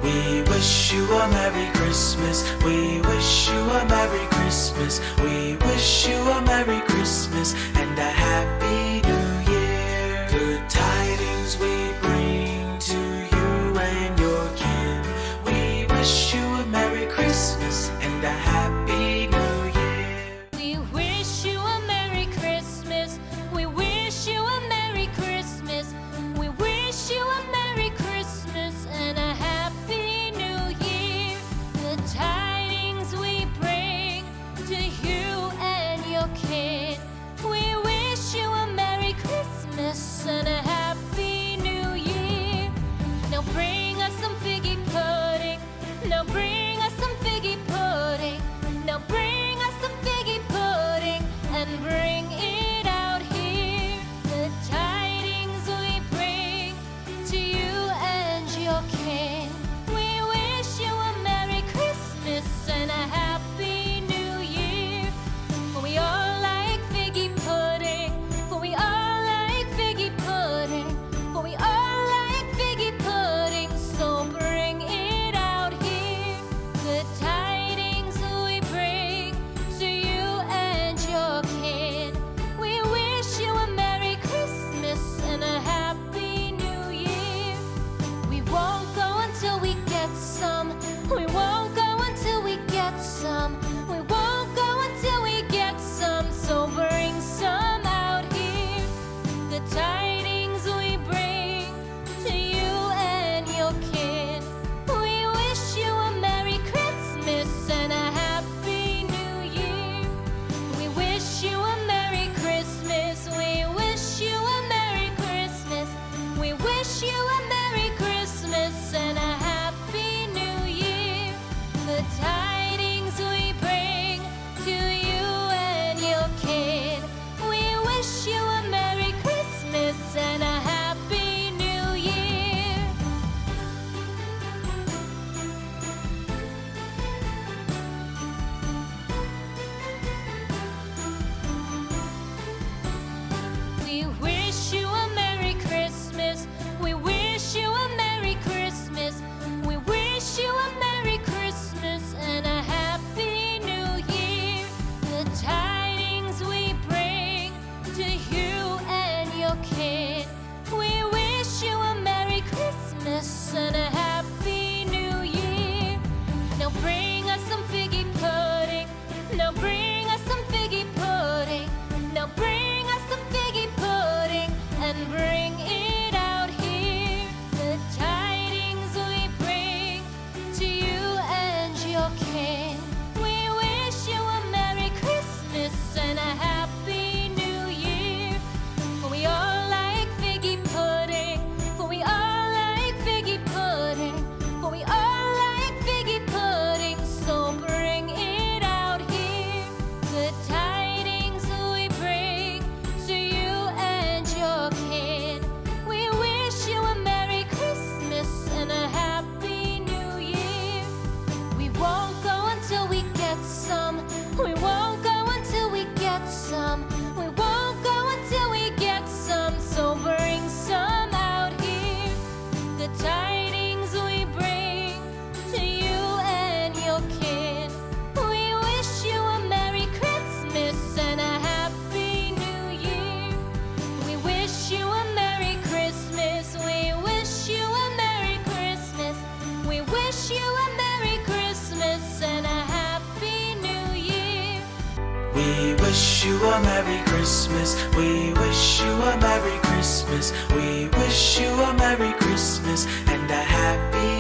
We wish you a Merry Christmas. We wish you a Merry Christmas. We wish you a Merry Christmas and a Happy New Year. Good tidings we bring to you and your kin. We wish you a Merry Christmas and a Happy New Year. We wish you a Merry Christmas. We wish you a Merry Christmas. We wish you a Merry Christmas and a Happy New Year. The tidings we bring to you and your kin. We wish you a Merry Christmas and a Happy New Year. Now bring us some figgy pudding. Now bring us some figgy pudding. Now bring us some figgy pudding and bring it out here. The tidings we bring to you and your kin. We wish you a Merry Christmas and a Happy New Year. For we all like figgy pudding. For we all like figgy pudding. For we all like figgy pudding. So bring it out here. The tidings we bring to you and your kin. We wish you a Merry Christmas and a Happy New Year. We won't go until we get some. We won't go until we get some. We won't go until we get some. So bring some out here. The tidings we bring to you and your kin. We wish you a Merry Christmas and a Happy New Year. We wish you a Merry Christmas. We wish you a Merry Christmas. We wish you a Merry Christmas and a Happy New Year. The tidings we bring to you and your kin. We wish you a Merry Christmas and a Happy New Year. We wish you a Merry Christmas. We wish you a Merry Christmas. We wish you a Merry Christmas and a Happy New Year. The tidings we bring to you and your kin. We wish you a Merry Christmas and a Happy New Year. Now bring us some figgy pudding. Now bring us some figgy pudding. Now bring us some figgy pudding and bring it out here. The tidings we bring to you and your kin. We wish you a Merry Christmas and a Happy New Year. For we all like figgy pudding. For we all like figgy pudding. For we all like figgy pudding. So bring it out here. The tidings we bring to you and your kin. We wish you a Merry Christmas and a Happy New Year. We won't go until we get some. We won't go until we get some. We won't go until we get some. So bring some out here. The tidings we bring to you and your kin. We wish you a Merry Christmas and a Happy New Year. We wish you a Merry Christmas. We wish you a Merry Christmas. We wish you a Merry Christmas and a Happy New Year. We wish you a Merry Christmas. We wish you a Merry Christmas. We wish you a Merry Christmas and a Happy